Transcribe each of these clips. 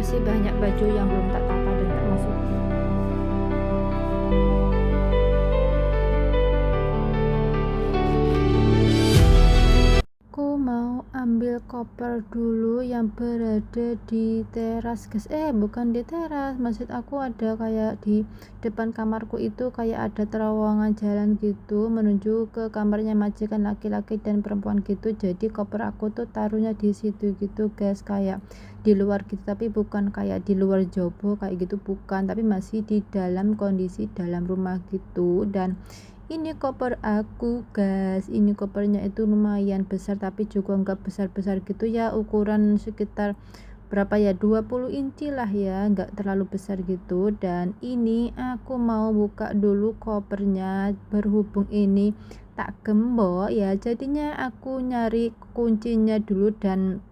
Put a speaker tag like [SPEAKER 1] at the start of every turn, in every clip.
[SPEAKER 1] masih banyak baju yang belum tak tata dan tak masuk. Aku mau ambil koper dulu yang berada di teras guys, bukan di teras, maksud aku ada kayak di depan kamarku itu kayak ada terowongan jalan gitu menuju ke kamarnya majikan laki-laki dan perempuan gitu. Jadi koper aku tuh taruhnya di situ gitu guys, kayak di luar gitu, tapi bukan kayak di luar jopo kayak gitu, bukan, tapi masih di dalam kondisi dalam rumah gitu. Dan ini koper aku guys, ini kopernya itu lumayan besar tapi juga enggak besar-besar gitu ya, ukuran sekitar berapa ya, 20 inci lah ya, enggak terlalu besar gitu. Dan ini aku mau buka dulu kopernya, berhubung ini tak gembok ya, jadinya aku nyari kuncinya dulu. Dan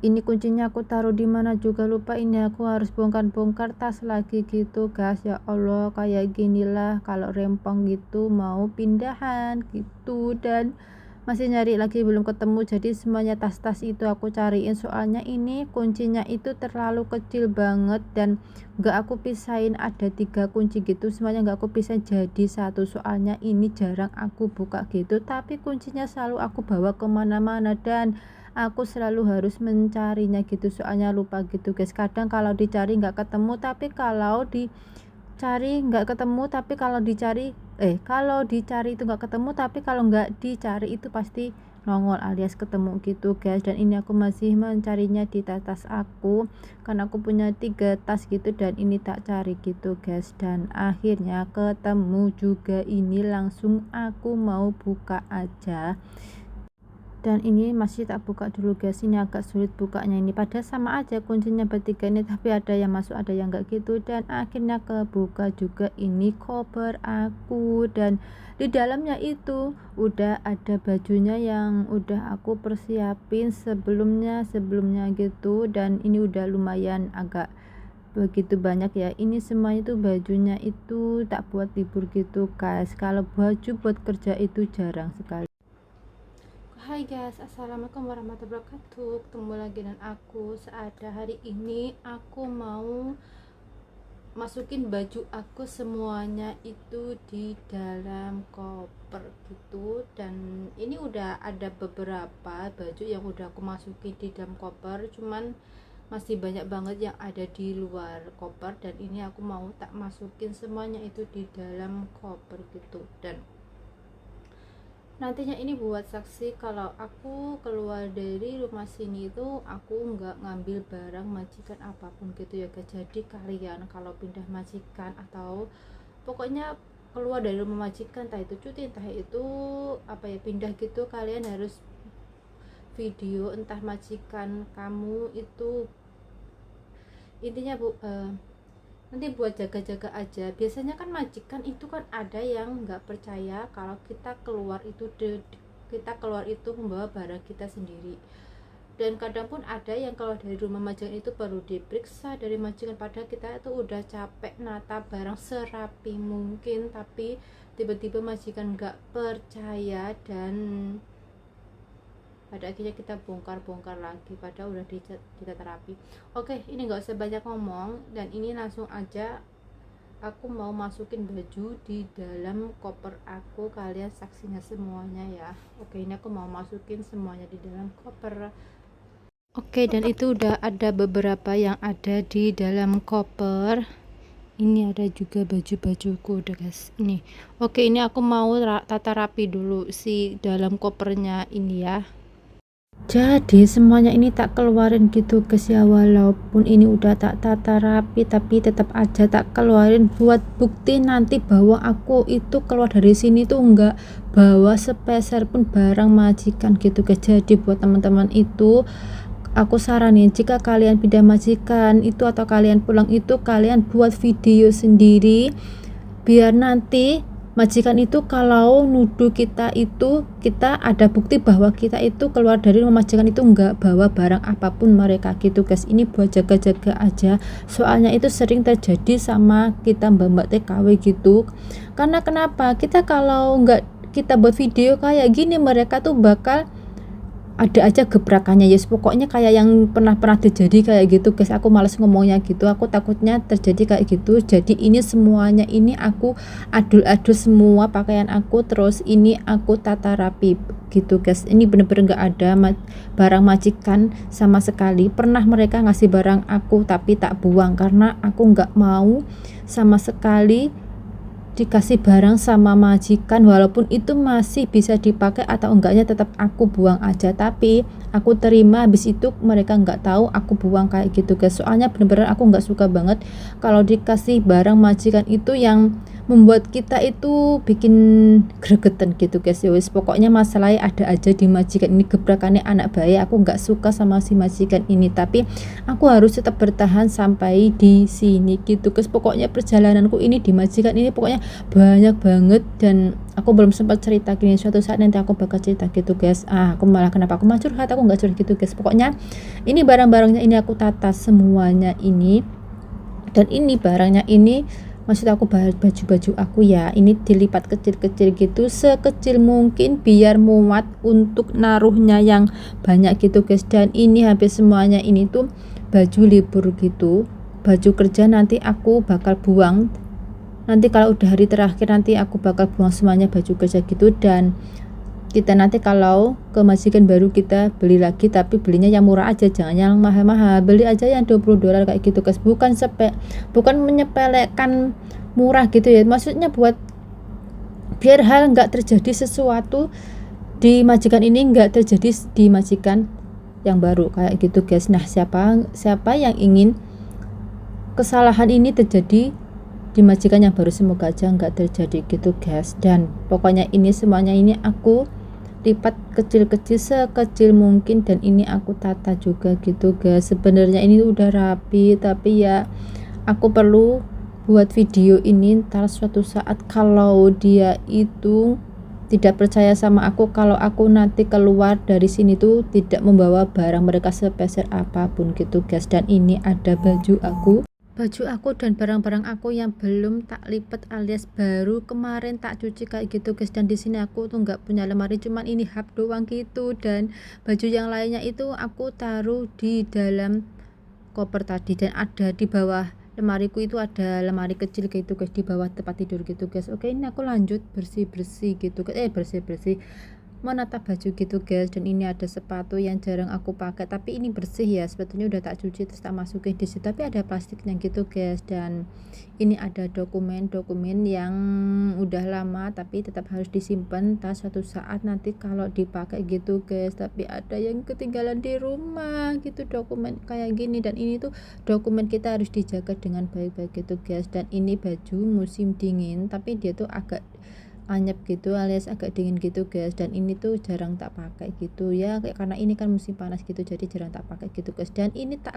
[SPEAKER 1] ini kuncinya aku taruh di mana juga lupa, ini aku harus bongkar-bongkar tas lagi gitu guys. Ya Allah, kayak ginilah kalau rempong gitu mau pindahan gitu, dan masih nyari lagi belum ketemu. Jadi semuanya tas-tas itu aku cariin, soalnya ini kuncinya itu terlalu kecil banget dan gak aku pisahin, ada 3 kunci gitu, semuanya gak aku pisahin jadi satu, soalnya ini jarang aku buka gitu, tapi kuncinya selalu aku bawa kemana-mana dan aku selalu harus mencarinya gitu, soalnya lupa gitu guys. Kadang kalau dicari nggak ketemu, tapi kalau dicari nggak ketemu, tapi kalau dicari itu nggak ketemu, tapi kalau nggak dicari itu pasti nongol alias ketemu gitu guys. Dan ini aku masih mencarinya di tas aku, karena aku punya 3 tas gitu, dan ini tak cari gitu guys, dan akhirnya ketemu juga. Ini langsung aku mau buka aja, dan ini masih tak buka dulu guys, ini agak sulit bukanya ini, padahal sama aja kuncinya bertiga ini, tapi ada yang masuk ada yang enggak gitu. Dan akhirnya kebuka juga ini koper aku, dan di dalamnya itu udah ada bajunya yang udah aku persiapin sebelumnya gitu. Dan ini udah lumayan agak begitu banyak ya, ini semuanya itu bajunya itu tak buat libur gitu guys, kalau baju buat kerja itu jarang sekali. Hai guys, assalamualaikum warahmatullahi wabarakatuh. Ketemu lagi dengan aku Saada. Hari ini aku mau masukin baju aku semuanya itu di dalam koper gitu. Dan ini udah ada beberapa baju yang udah aku masukin di dalam koper, cuman masih banyak banget yang ada di luar koper. Dan ini aku mau tak masukin semuanya itu di dalam koper gitu. Dan nantinya ini buat saksi kalau aku keluar dari rumah sini itu aku nggak ngambil barang majikan apapun gitu ya guys. Jadi kalian kalau pindah majikan atau pokoknya keluar dari rumah majikan, entah itu cuti entah itu pindah gitu, kalian harus video entah majikan kamu itu, intinya nanti buat jaga-jaga aja. Biasanya kan majikan itu kan ada yang nggak percaya kalau kita keluar itu membawa barang kita sendiri, dan kadang pun ada yang kalau dari rumah majikan itu perlu diperiksa dari majikan, padahal kita itu udah capek nata barang serapi mungkin, tapi tiba-tiba majikan nggak percaya dan pada akhirnya kita bongkar lagi padahal udah ditata rapi. Oke, ini nggak usah banyak ngomong, dan ini langsung aja aku mau masukin baju di dalam koper aku, kalian saksinya semuanya ya. Oke, ini aku mau masukin semuanya di dalam koper. Oke, dan itu udah ada beberapa yang ada di dalam koper. Ini ada juga baju-bajuku udah guys, ini. Oke, ini aku mau tata rapi dulu si dalam kopernya ini ya. Jadi semuanya ini tak keluarin gitu guys ya, walaupun ini udah tak tata rapi tapi tetap aja tak keluarin buat bukti nanti bahwa aku itu keluar dari sini tuh enggak bawa sepeser pun barang majikan gitu guys. Jadi buat teman-teman itu aku saranin, jika kalian pindah majikan itu atau kalian pulang itu, kalian buat video sendiri biar nanti majikan itu kalau nuduh kita itu, kita ada bukti bahwa kita itu keluar dari rumah majikan itu enggak bawa barang apapun mereka gitu guys. Ini buat jaga-jaga aja, soalnya itu sering terjadi sama kita mbak-mbak TKW gitu. Karena kenapa, kita kalau enggak kita buat video kayak gini, mereka tuh bakal ada aja gebrakannya, yes pokoknya kayak yang pernah terjadi kayak gitu guys. Aku males ngomongnya gitu, aku takutnya terjadi kayak gitu. Jadi ini semuanya ini aku adul-adul semua pakaian aku, terus ini aku tata rapi gitu guys. Ini bener-bener gak ada barang majikan sama sekali. Pernah mereka ngasih barang aku tapi tak buang karena aku gak mau sama sekali dikasih barang sama majikan, walaupun itu masih bisa dipakai atau enggaknya tetap aku buang aja, tapi aku terima. Habis itu mereka nggak tahu aku buang kayak gitu guys. Soalnya bener-bener aku nggak suka banget kalau dikasih barang majikan itu yang membuat kita itu bikin gregetan gitu guys. Ya wis pokoknya masalahnya ada aja di majikan ini, gebrakannya anak bayi. Aku nggak suka sama si majikan ini, tapi aku harus tetap bertahan sampai di sini gitu guys. Pokoknya perjalananku ini di majikan ini pokoknya banyak banget, dan aku belum sempat cerita gini. Suatu saat nanti aku bakal cerita gitu guys. Aku malah kenapa aku mau curhat, aku nggak curhat gitu guys. Pokoknya ini barang-barangnya ini aku tata semuanya ini, dan ini barangnya ini maksud aku baju-baju aku ya, ini dilipat kecil-kecil gitu, sekecil mungkin biar muat untuk naruhnya yang banyak gitu guys. Dan ini habis semuanya ini tuh baju libur gitu, baju kerja nanti aku bakal buang. Nanti kalau udah hari terakhir nanti aku bakal buang semuanya baju kerja gitu, dan kita nanti kalau ke majikan baru kita beli lagi, tapi belinya yang murah aja, jangan yang mahal-mahal. Beli aja yang $20 kayak gitu guys. Bukan menyepelekan murah gitu ya, maksudnya buat biar hal nggak terjadi sesuatu di majikan ini nggak terjadi di majikan yang baru kayak gitu guys. Nah, siapa yang ingin kesalahan ini terjadi di majikan yang baru, semoga aja nggak terjadi gitu guys. Dan pokoknya ini semuanya ini aku lipat kecil-kecil sekecil mungkin, dan ini aku tata juga gitu guys. Sebenarnya ini udah rapi, tapi ya aku perlu buat video ini ntar suatu saat kalau dia itu tidak percaya sama aku, kalau aku nanti keluar dari sini tuh tidak membawa barang mereka sepeser apapun gitu guys. Dan ini ada baju aku dan barang-barang aku yang belum tak lipat alias baru kemarin tak cuci kayak gitu guys. Dan di sini aku tuh nggak punya lemari, cuman ini hap doang gitu, dan baju yang lainnya itu aku taruh di dalam koper tadi, dan ada di bawah lemariku itu ada lemari kecil gitu guys, di bawah tempat tidur gitu guys. Oke, ini aku lanjut bersih-bersih gitu guys, bersih-bersih menata baju gitu guys. Dan ini ada sepatu yang jarang aku pakai, tapi ini bersih ya, sebetulnya udah tak cuci terus tak masukin di situ, tapi ada plastiknya gitu guys. Dan ini ada dokumen yang udah lama tapi tetap harus disimpan, tas suatu saat nanti kalau dipakai gitu guys. Tapi ada yang ketinggalan di rumah gitu, dokumen kayak gini, dan ini tuh dokumen kita harus dijaga dengan baik-baik gitu guys. Dan ini baju musim dingin tapi dia tuh agak anyep gitu alias agak dingin gitu guys, dan ini tuh jarang tak pakai gitu ya, kayak karena ini kan musim panas gitu jadi jarang tak pakai gitu guys. Dan ini tak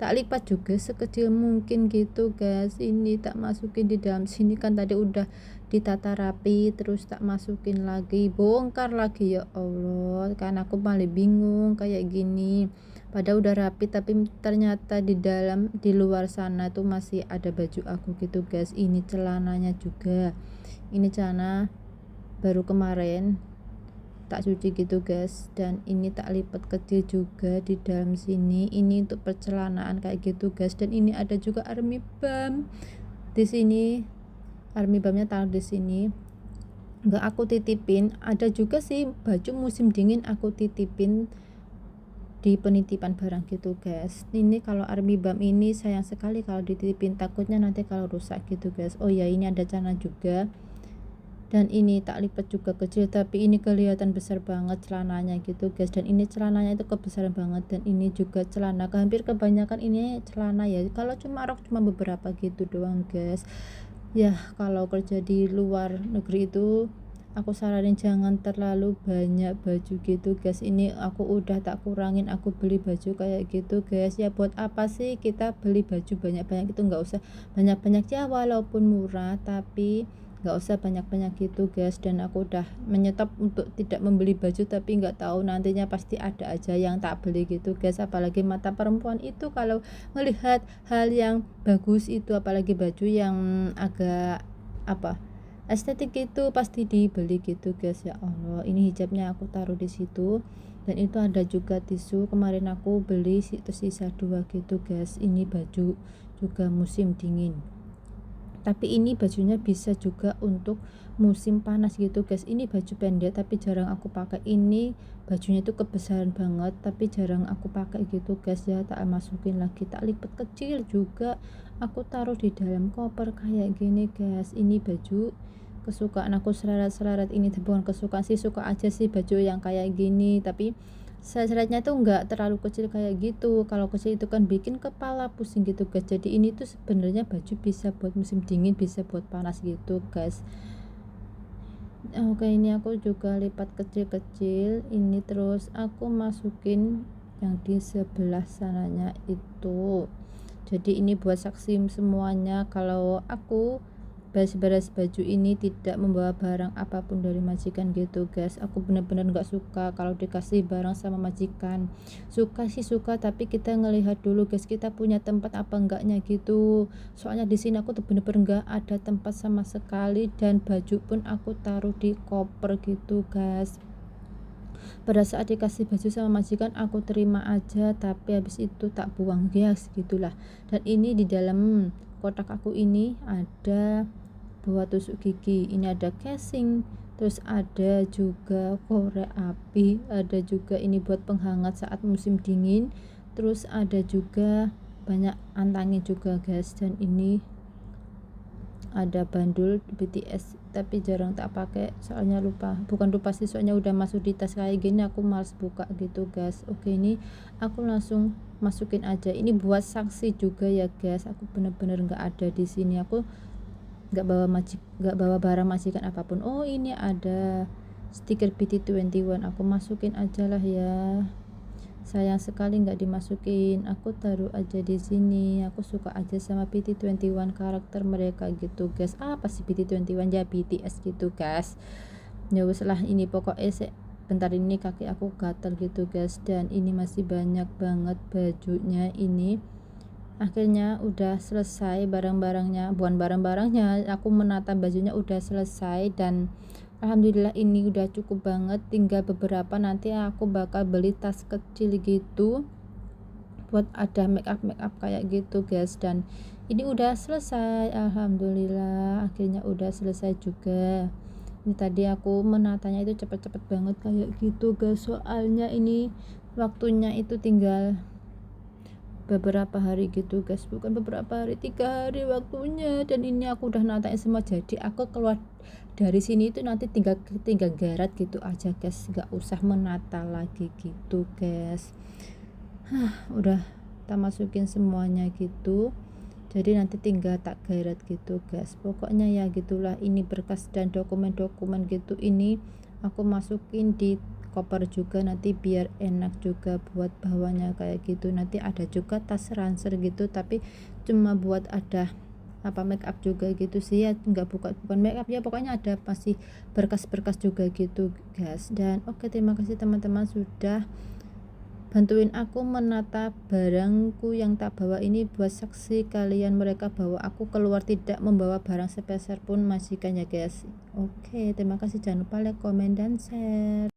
[SPEAKER 1] lipat juga sekecil mungkin gitu guys. Ini tak masukin di dalam sini, kan tadi udah ditata rapi terus tak masukin lagi, bongkar lagi. Ya Allah, kan aku paling bingung kayak gini, padahal udah rapi tapi ternyata di luar sana tuh masih ada baju aku gitu guys. Ini celananya juga, ini celana baru kemarin tak cuci gitu guys. Dan ini tak lipat kecil juga di dalam sini, ini untuk percelanaan kayak gitu guys. Dan ini ada juga army bam di sini, army bamnya taruh di sini, nggak aku titipin. Ada juga sih baju musim dingin aku titipin di penitipan barang gitu guys. Ini kalau army bam ini sayang sekali kalau dititipin, takutnya nanti kalau rusak gitu guys. Oh ya, ini ada celana juga, dan ini tak lipat juga kecil, tapi ini kelihatan besar banget celananya gitu guys. Dan ini celananya itu kebesaran banget, dan ini juga celana, hampir kebanyakan ini celana ya, kalau cuma rok cuma beberapa gitu doang guys. Ya kalau kerja di luar negeri itu aku saranin jangan terlalu banyak baju gitu guys. Ini aku udah tak kurangin aku beli baju kayak gitu guys. Ya buat apa sih kita beli baju banyak-banyak itu, nggak usah banyak-banyak ya, walaupun murah tapi nggak usah banyak-banyak gitu guys. Dan aku udah menyetop untuk tidak membeli baju, tapi nggak tahu nantinya pasti ada aja yang tak beli gitu guys. Apalagi mata perempuan itu kalau melihat hal yang bagus itu, apalagi baju yang agak estetik itu pasti dibeli gitu guys. Ya Allah, ini hijabnya aku taruh di situ, dan itu ada juga tisu kemarin aku beli tersisa 2 gitu guys. Ini baju juga musim dingin, tapi ini bajunya bisa juga untuk musim panas gitu guys. Ini baju pendek tapi jarang aku pakai, ini bajunya itu kebesaran banget tapi jarang aku pakai gitu guys ya. Tak masukin lagi, tak lipat kecil juga, aku taruh di dalam koper kayak gini guys. Ini baju kesukaan aku, selarat-selarat ini bukan kesukaan sih, suka aja sih baju yang kayak gini, tapi syaratnya tuh nggak terlalu kecil kayak gitu. Kalau kecil itu kan bikin kepala pusing gitu guys. Jadi ini tuh sebenarnya baju bisa buat musim dingin, bisa buat panas gitu guys. Oke, ini aku juga lipat kecil-kecil ini, terus aku masukin yang di sebelah sananya itu. Jadi ini buat saksi semuanya kalau aku beres-beres baju ini tidak membawa barang apapun dari majikan gitu guys. Aku bener-bener nggak suka kalau dikasih barang sama majikan. Suka sih suka, tapi kita ngelihat dulu guys, kita punya tempat apa enggaknya gitu. Soalnya di sini aku tuh bener-bener nggak ada tempat sama sekali, dan baju pun aku taruh di koper gitu guys. Pada saat dikasih baju sama majikan aku terima aja, tapi habis itu tak buang guys gitulah. Dan ini di dalam kotak aku ini ada buat tusuk gigi, ini ada casing, terus ada juga korek api, ada juga ini buat penghangat saat musim dingin, terus ada juga banyak antangnya juga guys. Dan ini ada bandul BTS tapi jarang tak pakai soalnya bukan lupa sih, soalnya udah masuk di tas kayak gini, aku males buka gitu guys. Oke, ini aku langsung masukin aja. Ini buat saksi juga ya guys, aku bener-bener nggak ada di sini, aku nggak bawa barang majikan apapun. Oh, ini ada stiker BT21, aku masukin aja lah ya. Sayang sekali nggak dimasukin, aku taruh aja di sini. Aku suka aja sama BT21, karakter mereka gitu guys. Apa sih BT21 ya, BTS gitu guys. Ya wes lah, ini pokoknya bentar ini kaki aku gatal gitu guys. Dan ini masih banyak banget bajunya ini. Akhirnya udah selesai barang-barangnya, bukan barang-barangnya, aku menata bajunya udah selesai. Dan alhamdulillah ini udah cukup banget, tinggal beberapa nanti aku bakal beli tas kecil gitu buat ada make up kayak gitu guys. Dan ini udah selesai, alhamdulillah akhirnya udah selesai juga. Ini tadi aku menatanya itu cepet-cepet banget kayak gitu guys, soalnya ini waktunya itu tinggal beberapa hari gitu guys, bukan beberapa hari, 3 hari waktunya. Dan ini aku udah natain semua, jadi aku keluar dari sini itu nanti tinggal garat gitu aja guys, nggak usah menata lagi gitu guys. Udah kita masukin semuanya gitu, jadi nanti tinggal tak garet gitu guys. Pokoknya ya gitulah, ini berkas dan dokumen-dokumen gitu ini aku masukin di koper juga nanti biar enak juga buat bawanya kayak gitu. Nanti ada juga tas ransel gitu, tapi cuma buat ada apa make up juga gitu sih ya, nggak bukan make up ya, pokoknya ada pasti berkas-berkas juga gitu guys. Dan oke, terima kasih teman-teman sudah bantuin aku menata barangku yang tak bawa ini, buat saksi kalian mereka bahwa aku keluar tidak membawa barang sepeser pun majikan ya guys. Oke, terima kasih, jangan lupa like, komen, dan share.